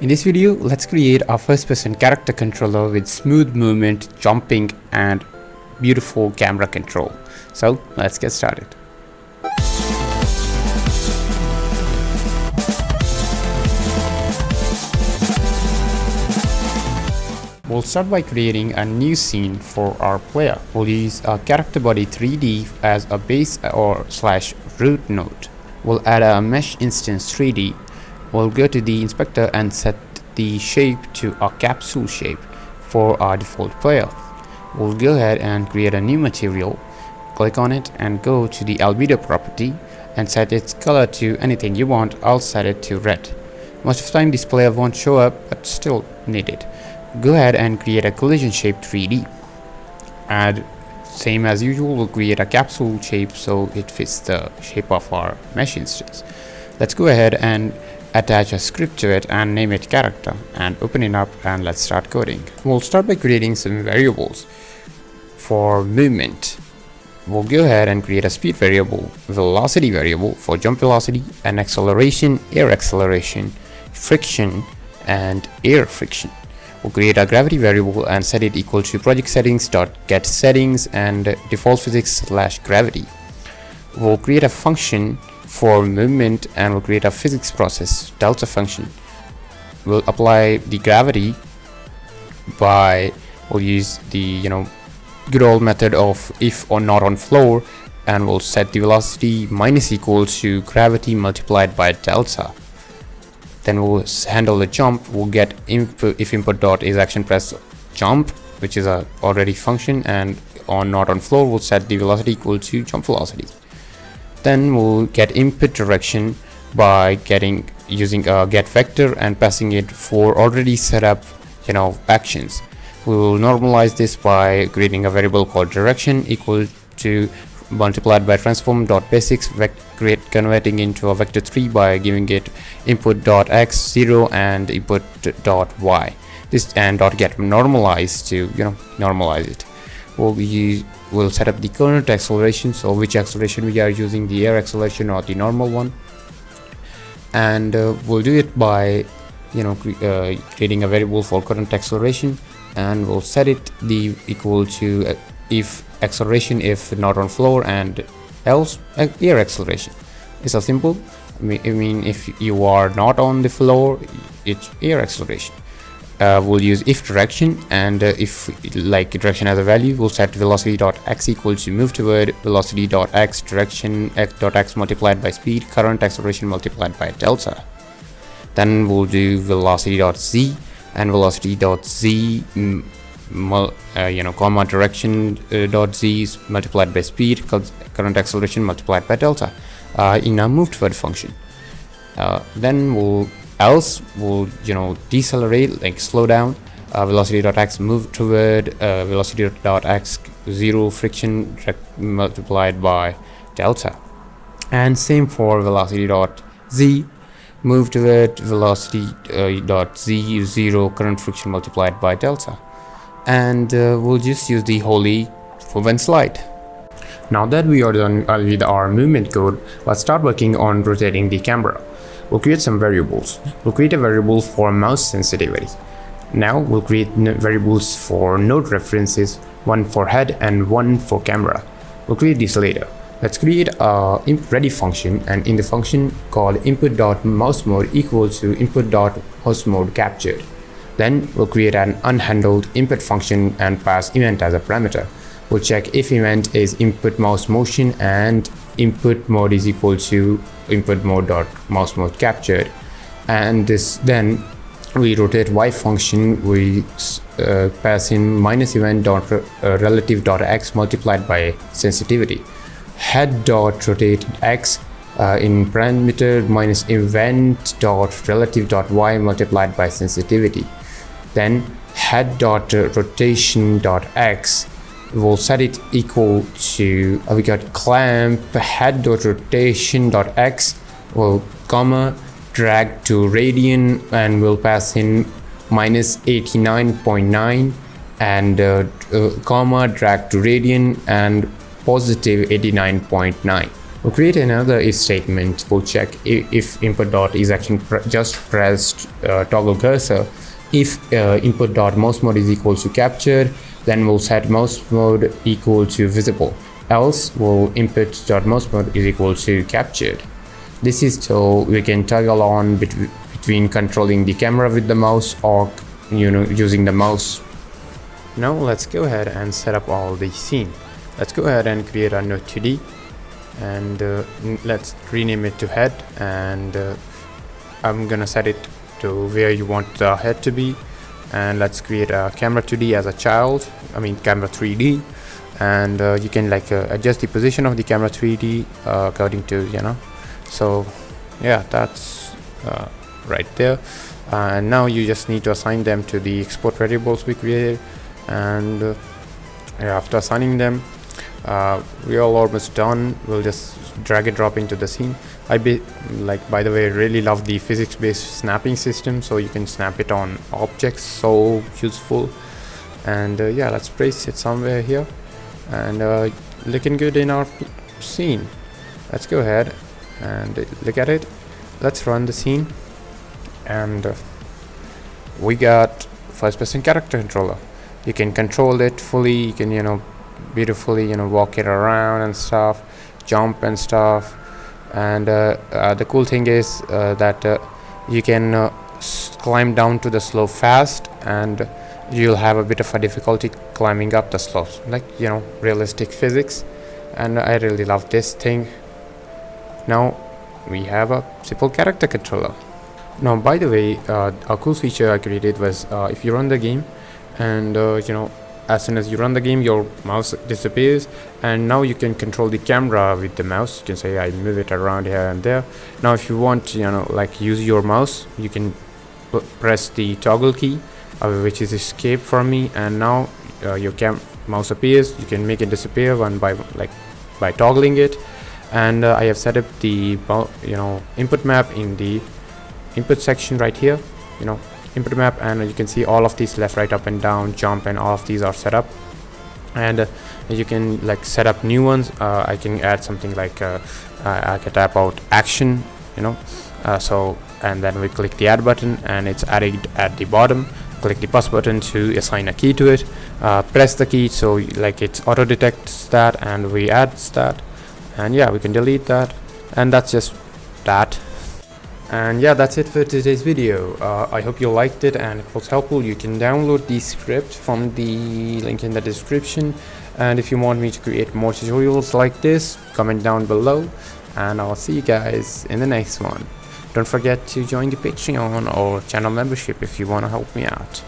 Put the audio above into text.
In this video, let's create a first-person character controller with smooth movement, jumping, and beautiful camera control. So let's get started. We'll start by creating a new scene for our player. We'll use a character body 3D as a base or / root node. We'll add a mesh instance 3D. We'll go to the inspector and set the shape to a capsule shape for our default player. We'll go ahead and create a new material, click on it and go to the albedo property and set its color to anything you want. I'll set it to red. Most of the time this player won't show up, but still need it. Go ahead and create a collision shape 3D. And same as usual, we'll create a capsule shape so it fits the shape of our mesh instance. Let's go ahead and attach a script to it and name it character and open it up and let's start coding. We'll start by creating some variables for movement. We'll go ahead and create a speed variable, velocity variable for jump velocity, and acceleration, air acceleration, friction, and air friction. We'll create a gravity variable and set it equal to project settings dot get settings and default physics / gravity. We'll create a function for movement and we'll create a physics process delta function. We'll apply the gravity we'll use the good old method of if or not on floor, and we'll set the velocity minus equal to gravity multiplied by delta. Then we'll handle the jump. We'll get input if input dot is action press jump, which is a already function, and on not on floor we'll set the velocity equal to jump velocity. Then we'll get input direction by using a get vector and passing it for already set up actions. We will normalize this by creating a variable called direction equal to multiplied by transform dot basics converting into a vector 3 by giving it input dot x 0 and input dot y. This and dot get normalized to normalize it. We'll set up the current acceleration, so which acceleration we are using, the air acceleration or the normal one, and we'll do it by creating a variable for current acceleration, and we'll set it the equal to if acceleration if not on floor and else air acceleration. It's a simple. I mean if you are not on the floor, it's air acceleration. We'll use if direction, and if like direction as a value, we'll set velocity dot x equal to move toward velocity dot x direction dot x multiplied by speed current acceleration multiplied by delta. Then we'll do velocity dot z and velocity dot z comma direction dot z multiplied by speed current acceleration multiplied by delta in a move toward function. Then we'll decelerate, like slow down, velocity dot x move toward velocity dot x 0 friction multiplied by delta, and same for velocity dot z move toward velocity dot z 0 current friction multiplied by delta. And we'll just use the holy move and slide. Now that we are done with our movement code, let's start working on rotating the camera. We'll create some variables. We'll create a variable for mouse sensitivity. Now we'll create variables for node references, one for head and one for camera. We'll create this later. Let's create a ready function, and in the function called input.mousemode equal to input.mousemode captured. Then we'll create an unhandled input function and pass event as a parameter. We'll check if event is input mouse motion and input mode is equal to input mode dot mouse mode captured, and then we rotate y function. We pass in minus event dot relative dot x multiplied by sensitivity, head dot rotate x in parameter minus event dot relative dot y multiplied by sensitivity. Then head dot rotation dot x, we'll set it equal to we got clamp head dot rotation dot x will comma drag to radian, and we'll pass in minus 89.9 and comma drag to radian and positive 89.9. We'll create another if statement. We'll check if input dot is action just pressed toggle cursor. If input dot mouse mode is equal to captured, then we'll set mouse mode equal to visible. Else we'll input dot mouse mode is equal to captured. This is so we can toggle on between controlling the camera with the mouse or using the mouse. Now let's go ahead and set up all the scene. Let's go ahead and create a node 2D, and let's rename it to head, and I'm gonna set it to where you want the head to be. And let's create a camera 2D as a child, camera 3D, and you can adjust the position of the camera 3D according to so yeah, that's right there. And now you just need to assign them to the export variables we created, and after assigning them, we are almost done. We'll just drag and drop into the scene. By the way, I really love the physics-based snapping system, so you can snap it on objects, so useful. And yeah, let's place it somewhere here, and looking good in our scene. Let's go ahead and look at it. Let's run the scene, and we got first-person character controller. You can control it fully. You can beautifully walk it around and stuff, jump and stuff. And the cool thing is that you can climb down to the slope fast, and you'll have a bit of a difficulty climbing up the slopes, realistic physics. And I really love this thing. Now we have a simple character controller. Now, by the way, a cool feature I created was if you run the game, and as soon as you run the game, your mouse disappears, and now you can control the camera with the mouse. You can say I move it around here and there. Now if you want to use your mouse, you can press the toggle key, which is escape for me, and now your mouse appears. You can make it disappear by toggling it. And I have set up the input map in the input section right here, input map, and you can see all of these left, right, up and down, jump, and all of these are set up. And you can set up new ones. I can add something I can tap out action, and then we click the add button, and it's added at the bottom. Click the plus button to assign a key to it. Press the key so it auto detects that, and we add that. And yeah, we can delete that, and that's just that. And yeah, that's it for today's video. I hope you liked it and it was helpful. You can download the script from the link in the description, and if you want me to create more tutorials like this, comment down below, and I'll see you guys in the next one. Don't forget to join the Patreon or channel membership if you want to help me out.